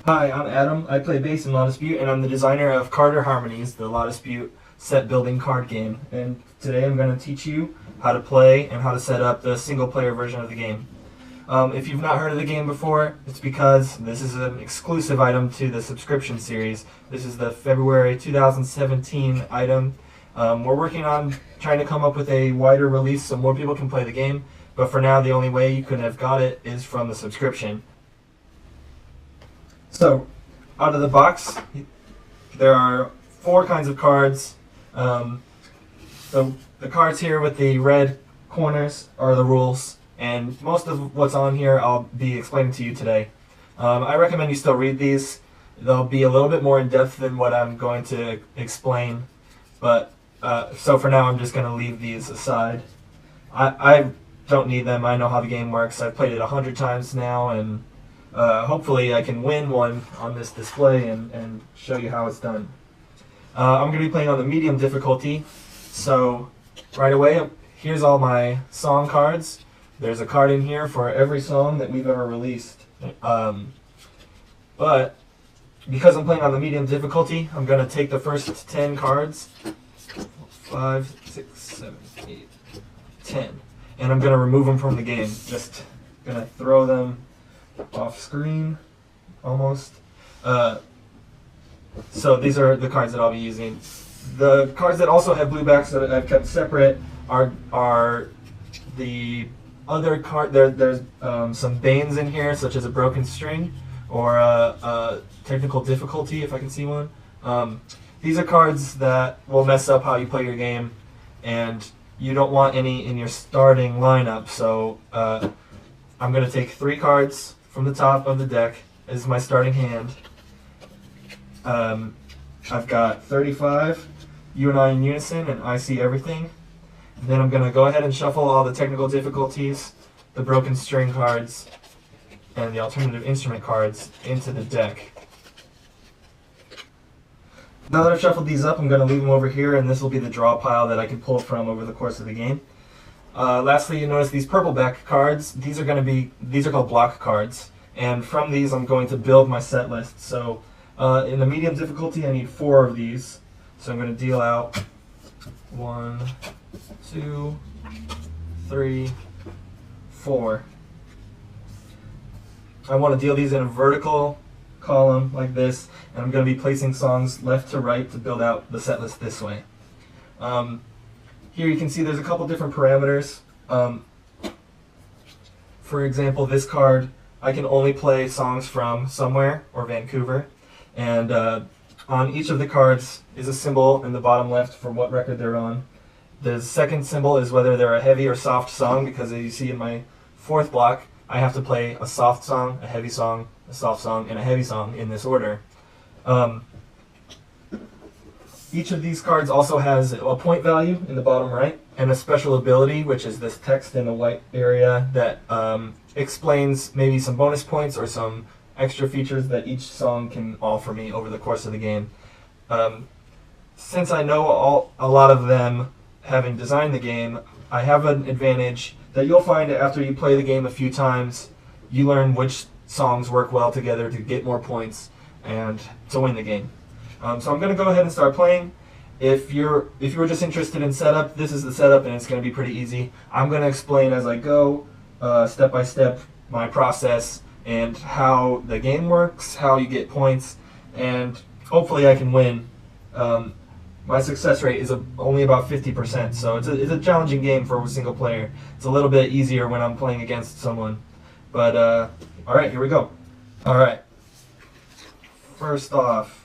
Hi, I'm Adam. I play bass in Law Dispute, and I'm the designer of Carder Harmonies, the Law Dispute set building card game. And today I'm going to teach you how to play and how to set up the single player version of the game. If you've not heard of the game before, it's because this is an exclusive item to the subscription series. This is the February 2017 item. We're working on trying to come up with a wider release so more people can play the game, but for now the only way you could have got it is from the subscription. So, out of the box, there are 4 kinds of cards. The cards here with the red corners are the rules, and most of what's on here I'll be explaining to you today. I recommend you still read these. They'll be a little bit more in depth than what I'm going to explain, but so for now I'm just going to leave these aside. I don't need them. I know how the game works. I've played it 100 times now, and hopefully I can win one on this display and show you how it's done. I'm going to be playing on the medium difficulty, so right away, here's all my song cards. There's a card in here for every song that we've ever released. But because I'm playing on the medium difficulty, I'm going to take the first 10 cards, 5, 6, 7, 8, 10, and I'm going to remove them from the game. Just going to throw them off screen, almost. So these are the cards that I'll be using. The cards that also have blue backs that I've kept separate are the other card. There's some banes in here, such as a broken string or a technical difficulty, if I can see one. These are cards that will mess up how you play your game, and you don't want any in your starting lineup. So I'm going to take 3 cards from the top of the deck as my starting hand. I've got 35, You and I in Unison, and I See Everything. And then I'm going to go ahead and shuffle all the technical difficulties, the broken string cards, and the alternative instrument cards into the deck. Now that I've shuffled these up, I'm going to leave them over here, and this will be the draw pile that I can pull from over the course of the game. Lastly, you notice these purple back cards. These are called block cards, and from these I'm going to build my set list. So in the medium difficulty, I need 4 of these. So I'm going to deal out 1, 2, 3, 4. I want to deal these in a vertical column like this, and I'm going to be placing songs left to right to build out the set list this way. Here you can see there's a couple different parameters. For example, this card, I can only play songs from Somewhere or Vancouver, and on each of the cards is a symbol in the bottom left for what record they're on. The second symbol is whether they're a heavy or soft song, because as you see in my 4th block, I have to play a soft song, a heavy song, a soft song, and a heavy song in this order. Each of these cards also has a point value in the bottom right, and a special ability, which is this text in the white area that explains maybe some bonus points or some extra features that each song can offer me over the course of the game. Since I know a lot of them, having designed the game, I have an advantage that you'll find after you play the game a few times. You learn which songs work well together to get more points and to win the game. So I'm going to go ahead and start playing. If you were just interested in setup, this is the setup, and it's going to be pretty easy. I'm going to explain as I go, step by step, my process and how the game works, how you get points, and hopefully I can win. My success rate is only about 50%, so it's a challenging game for a single player. It's a little bit easier when I'm playing against someone. But alright, here we go. Alright. First off,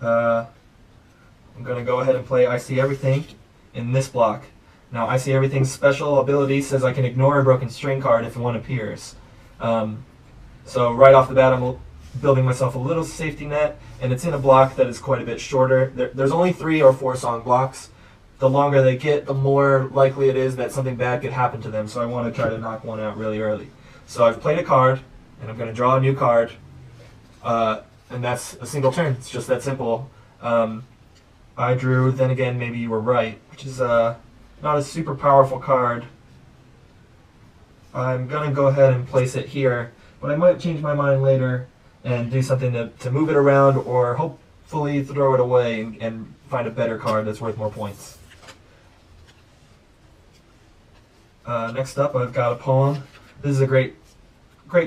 I'm going to go ahead and play I See Everything in this block. Now, I See Everything's special ability says I can ignore a broken string card if one appears. So right off the bat, I'm building myself a little safety net, and it's in a block that is quite a bit shorter. There's only 3 or 4 song blocks. The longer they get, the more likely it is that something bad could happen to them, so I want to try to knock one out really early. So I've played a card, and I'm going to draw a new card, and that's a single turn. It's just that simple. I drew Then Again, Maybe You Were Right, which is not a super powerful card. I'm going to go ahead and place it here, but I might change my mind later and do something to move it around, or hopefully throw it away and find a better card that's worth more points. Next up, I've got a poem. This is a great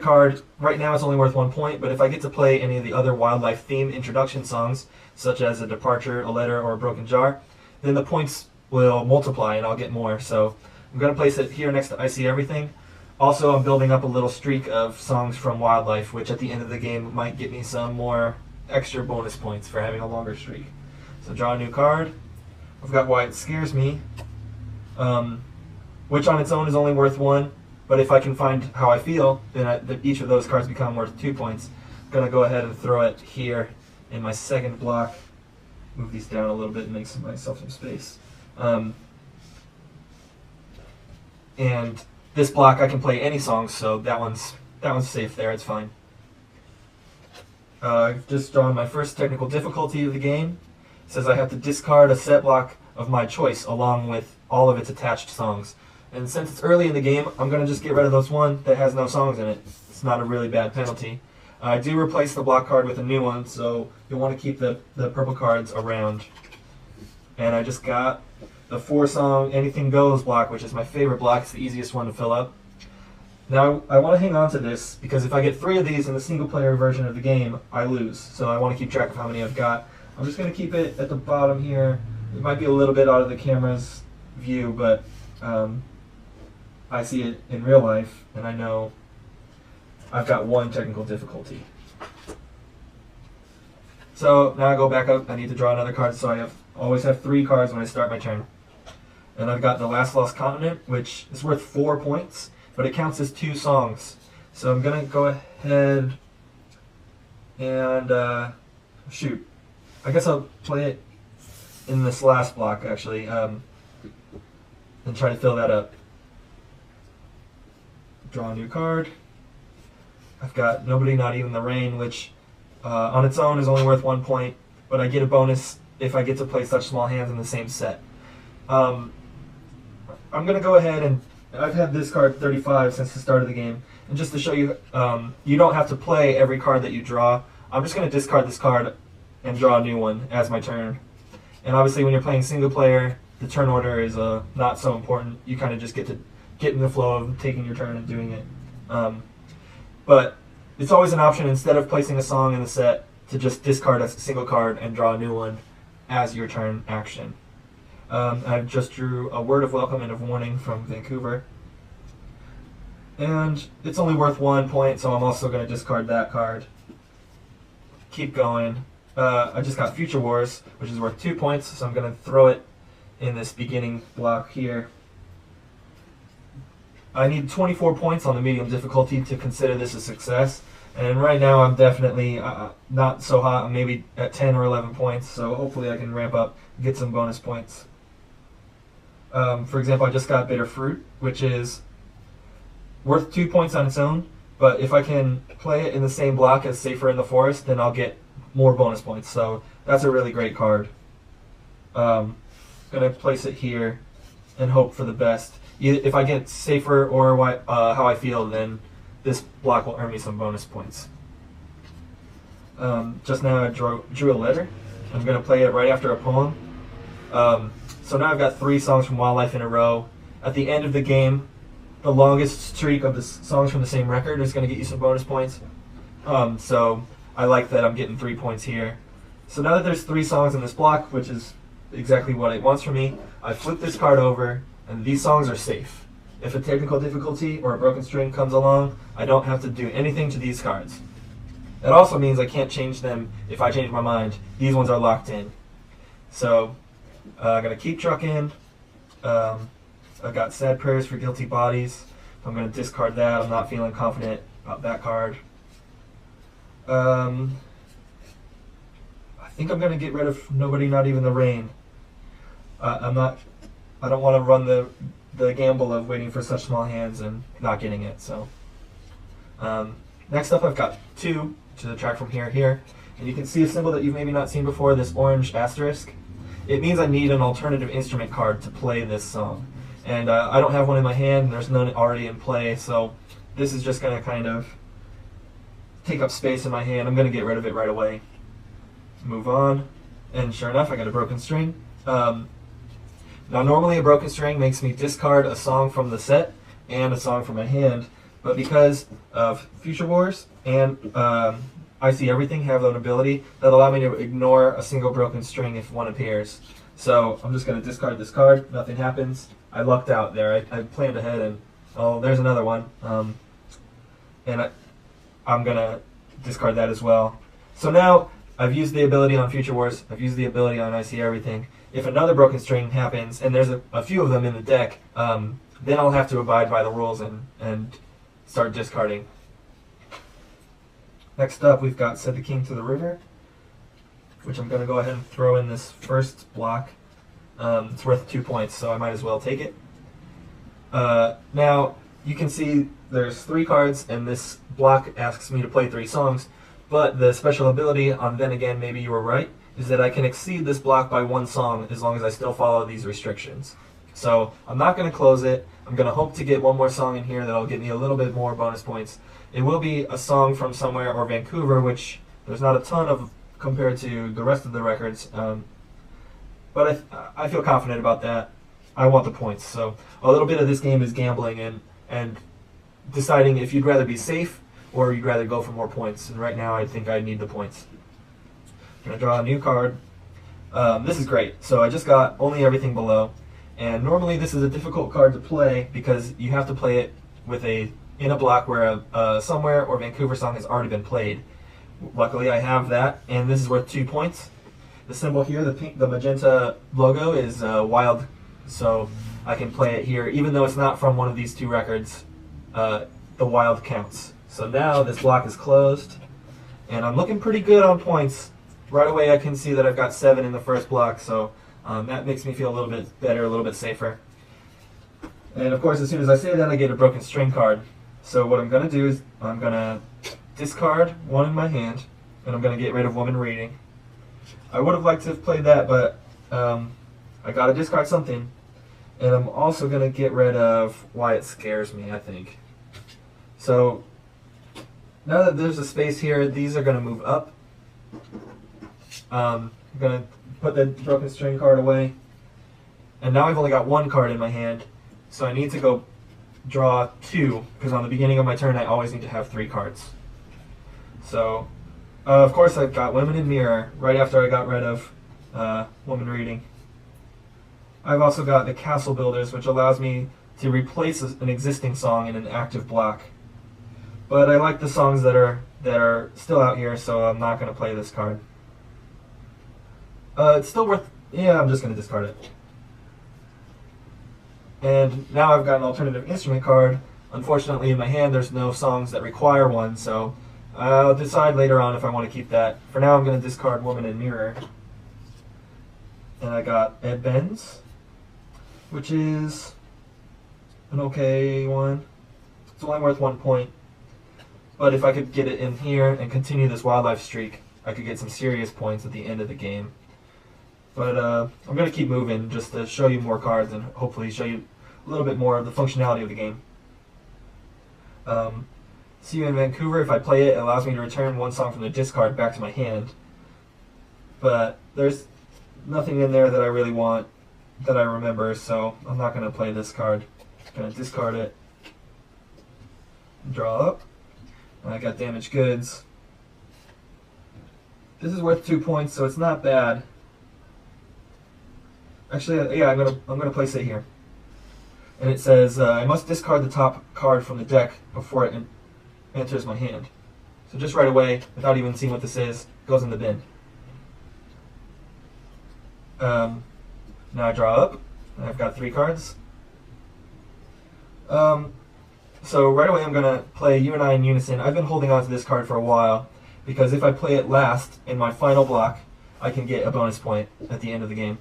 card. Right now it's only worth 1 point, but if I get to play any of the other wildlife theme introduction songs, such as a departure, a letter, or a broken jar, then the points will multiply and I'll get more. So I'm going to place it here next to I See Everything. Also, I'm building up a little streak of songs from wildlife, which at the end of the game might get me some more extra bonus points for having a longer streak. So draw a new card. I've got Why It Scares Me, which on its own is only worth 1, but if I can find How I Feel, then each of those cards become worth 2 points. I'm going to go ahead and throw it here in my second block. Move these down a little bit and make myself some space. And this block I can play any songs, so that one's safe there, it's fine. I've just drawn my first technical difficulty of the game. It says I have to discard a set block of my choice along with all of its attached songs. And since it's early in the game, I'm going to just get rid of those one that has no songs in it. It's not a really bad penalty. I do replace the block card with a new one, so you'll want to keep the purple cards around. And I just got the 4-song Anything Goes block, which is my favorite block. It's the easiest one to fill up. Now, I want to hang on to this, because if I get 3 of these in the single-player version of the game, I lose. So I want to keep track of how many I've got. I'm just going to keep it at the bottom here. It might be a little bit out of the camera's view, but I see it in real life, and I know I've got 1 technical difficulty. So now I go back up. I need to draw another card, so I always have 3 cards when I start my turn. And I've got The Last Lost Continent, which is worth 4 points, but it counts as 2 songs. So I'm going to go ahead and, shoot. I guess I'll play it in this last block, actually, and try to fill that up. Draw a new card. I've got Nobody, Not Even the Rain, which on its own is only worth 1 point, but I get a bonus if I get to play such small hands in the same set. I'm going to go ahead and I've had this card 35 since the start of the game, and just to show you, you don't have to play every card that you draw. I'm just going to discard this card and draw a new one as my turn. And obviously when you're playing single player, the turn order is not so important. You kind of just get to get in the flow of taking your turn and doing it. But it's always an option, instead of placing a song in the set, to just discard a single card and draw a new one as your turn action. I just drew a Word of Welcome and of Warning from Vancouver. And it's only worth 1 point, so I'm also going to discard that card. Keep going. I just got Future Wars, which is worth 2 points, so I'm going to throw it in this beginning block here. I need 24 points on the medium difficulty to consider this a success, and right now I'm definitely not so hot. I'm maybe at 10 or 11 points, so hopefully I can ramp up and get some bonus points. For example, I just got Bitter Fruit, which is worth 2 points on its own, but if I can play it in the same block as Safer in the Forest, then I'll get more bonus points, so that's a really great card. Going to place it here and hope for the best. If I get Safer or How I Feel, then this block will earn me some bonus points. Just now I drew a letter. I'm going to play it right after a poem. So now I've got 3 songs from Wildlife in a row. At the end of the game, the longest streak of the songs from the same record is going to get you some bonus points. So I like that I'm getting 3 points here. So now that there's 3 songs in this block, which is exactly what it wants from me, I flip this card over, and these songs are safe. If a technical difficulty or a broken string comes along, I don't have to do anything to these cards. That also means I can't change them if I change my mind. These ones are locked in. So I'm going to keep trucking. I've got Sad Prayers for Guilty Bodies. I'm going to discard that. I'm not feeling confident about that card. I think I'm going to get rid of Nobody, Not Even the Rain. I don't want to run the gamble of waiting for such small hands and not getting it. So next up, I've got 2 to the track from here, and you can see a symbol that you've maybe not seen before, this orange asterisk. It means I need an alternative instrument card to play this song, and I don't have one in my hand, and there's none already in play, so this is just going to kind of take up space in my hand. I'm going to get rid of it right away. Move on. And sure enough, I got a broken string. Now normally a broken string makes me discard a song from the set and a song from my hand, but because of Future Wars and I See Everything have an ability that allow me to ignore a single broken string if one appears. So I'm just going to discard this card. Nothing happens. I lucked out there. I planned ahead, and oh, there's another one. And I'm going to discard that as well. So now I've used the ability on Future Wars. I've used the ability on I See Everything. If another broken string happens, and there's a few of them in the deck, then I'll have to abide by the rules and start discarding. Next up, we've got Set the King to the River, which I'm going to go ahead and throw in this first block. It's worth 2 points, so I might as well take it. Now, you can see there's 3 cards, and this block asks me to play 3 songs, but the special ability on Then Again, Maybe You Were Right, is that I can exceed this block by 1 song as long as I still follow these restrictions. So I'm not going to close it. I'm going to hope to get one more song in here that'll get me a little bit more bonus points. It will be a song from somewhere or Vancouver, which there's not a ton of compared to the rest of the records. But I feel confident about that. I want the points. So a little bit of this game is gambling and deciding if you'd rather be safe or you'd rather go for more points. And right now I think I need the points. I'm going to draw a new card. This is great. So I just got Only Everything Below. And normally this is a difficult card to play because you have to play it with in a block where a Somewhere or Vancouver song has already been played. Luckily I have that, and this is worth 2 points. The symbol here, the magenta logo, is wild, so I can play it here. Even though it's not from one of these 2 records, the wild counts. So now this block is closed, and I'm looking pretty good on points. Right away I can see that I've got 7 in the first block, so that makes me feel a little bit better, a little bit safer. And of course, as soon as I say that, I get a broken string card. So what I'm going to do is I'm going to discard 1 in my hand, and I'm going to get rid of Woman Reading. I would have liked to have played that, but I got to discard something. And I'm also going to get rid of Why It Scares Me, I think. So now that there's a space here, these are going to move up. I'm going to put the broken string card away. And now I've only got 1 card in my hand, so I need to go draw 2, because on the beginning of my turn I always need to have 3 cards. So, of course I've got Women in Mirror right after I got rid of Woman Reading. I've also got the Castle Builders, which allows me to replace an existing song in an active block. But I like the songs that are still out here, so I'm not going to play this card. It's still worth... yeah, I'm just going to discard it. And now I've got an alternative instrument card. Unfortunately, in my hand there's no songs that require one, so I'll decide later on if I want to keep that. For now I'm going to discard Woman in Mirror. And I got Ed Benz, which is an okay one. It's only worth 1 point. But if I could get it in here and continue this wildlife streak, I could get some serious points at the end of the game. But I'm going to keep moving just to show you more cards and hopefully show you a little bit more of the functionality of the game. See You in Vancouver, if I play it, it allows me to return 1 song from the discard back to my hand. But there's nothing in there that I really want, that I remember, so I'm not going to play this card. I'm going to discard it. Draw up. And I got Damaged Goods. This is worth 2 points, so it's not bad. Actually, yeah, I'm gonna place it here. And it says I must discard the top card from the deck before it enters my hand. So just right away, without even seeing what this is, it goes in the bin. Now I draw up, and I've got 3 cards. So right away I'm gonna play You and I in Unison. I've been holding on to this card for a while because if I play it last in my final block, I can get a bonus point at the end of the game.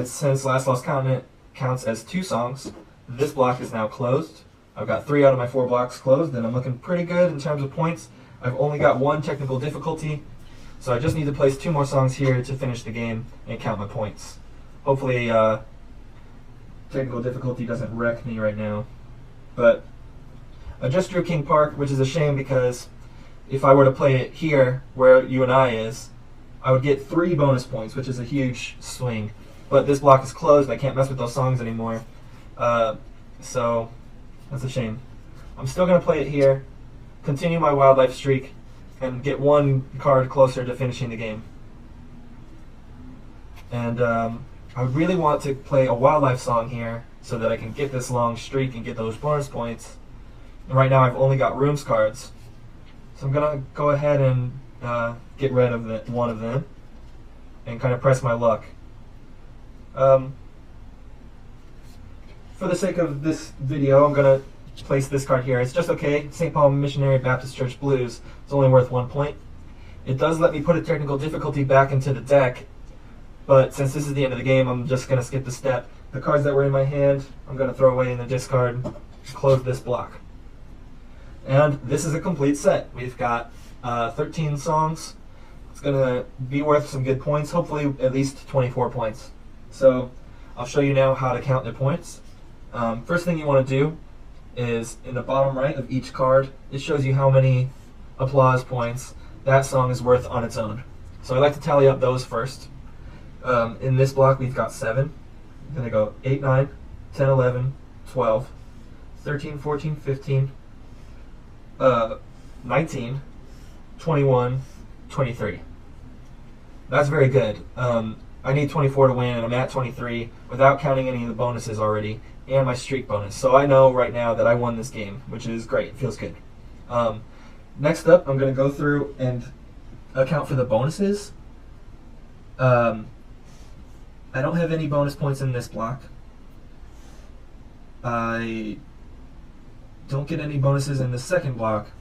Since Last Lost Continent counts as 2 songs, this block is now closed. I've got 3 out of my 4 blocks closed, and I'm looking pretty good in terms of points. I've only got 1 technical difficulty, so I just need to place 2 more songs here to finish the game and count my points. Hopefully, technical difficulty doesn't wreck me right now. But I just drew King Park, which is a shame because if I were to play it here, where UNI is, I would get 3 bonus points, which is a huge swing. But this block is closed. I can't mess with those songs anymore. So that's a shame. I'm still going to play it here, continue my wildlife streak, and get 1 card closer to finishing the game. And I would really want to play a wildlife song here so that I can get this long streak and get those bonus points. And right now I've only got rooms cards. So I'm going to go ahead and get rid of one of them and kind of press my luck. For the sake of this video, I'm going to place this card here. It's just okay. St. Paul Missionary Baptist Church Blues. It's only worth 1 point. It does let me put a technical difficulty back into the deck, but since this is the end of the game, I'm just going to skip the step. The cards that were in my hand, I'm going to throw away in the discard, close this block. And this is a complete set. We've got 13 songs. It's going to be worth some good points, hopefully at least 24 points. So I'll show you now how to count the points. First thing you want to do is in the bottom right of each card, it shows you how many applause points that song is worth on its own. So I like to tally up those first. In this block we've got 7. I'm going to go 8, 9, 10, 11, 12, 13, 14, 15, 19, 21, 23. That's very good. I need 24 to win, and I'm at 23 without counting any of the bonuses already and my streak bonus. So I know right now that I won this game, which is great. It feels good. Next up, I'm going to go through and account for the bonuses. I don't have any bonus points in this block. I don't get any bonuses in the second block.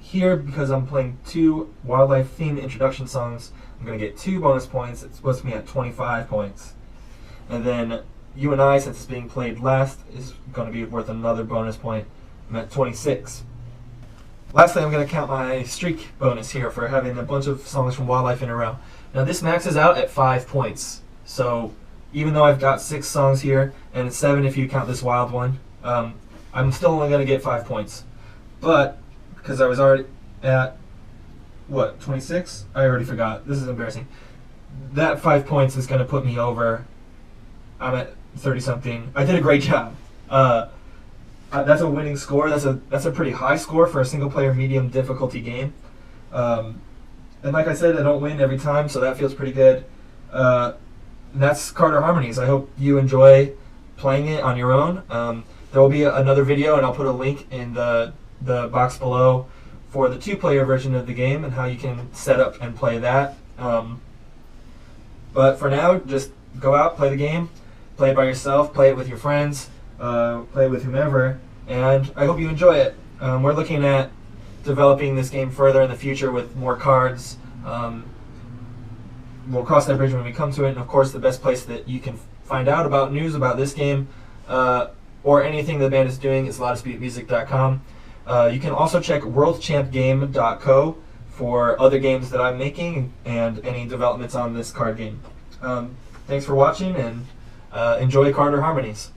Here, because I'm playing 2 wildlife themed introduction songs, I'm going to get 2 bonus points. It's supposed to be at 25 points. And then UNI, since it's being played last, is going to be worth another bonus point. I'm at 26. Lastly, I'm going to count my streak bonus here for having a bunch of songs from wildlife in a row. Now this maxes out at 5 points. So even though I've got 6 songs here, and it's 7 if you count this wild one, I'm still only going to get 5 points. But because I was already at, what, 26? I already forgot. This is embarrassing. That 5 points is going to put me over. I'm at 30-something. I did a great job. That's a winning score. That's a pretty high score for a single-player medium difficulty game. And like I said, I don't win every time, so that feels pretty good. And that's Carder Harmonies. I hope you enjoy playing it on your own. There will be another video, and I'll put a link in the box below for the 2-player version of the game and how you can set up and play that. But for now, just go out, play the game, play it by yourself, play it with your friends, play it with whomever, and I hope you enjoy it. We're looking at developing this game further in the future with more cards. We'll cross that bridge when we come to it, and of course the best place that you can find out about news about this game or anything the band is doing is loudspeedmusic.com. You can also check worldchampgame.co for other games that I'm making and any developments on this card game. Thanks for watching, and enjoy Carder Harmonies.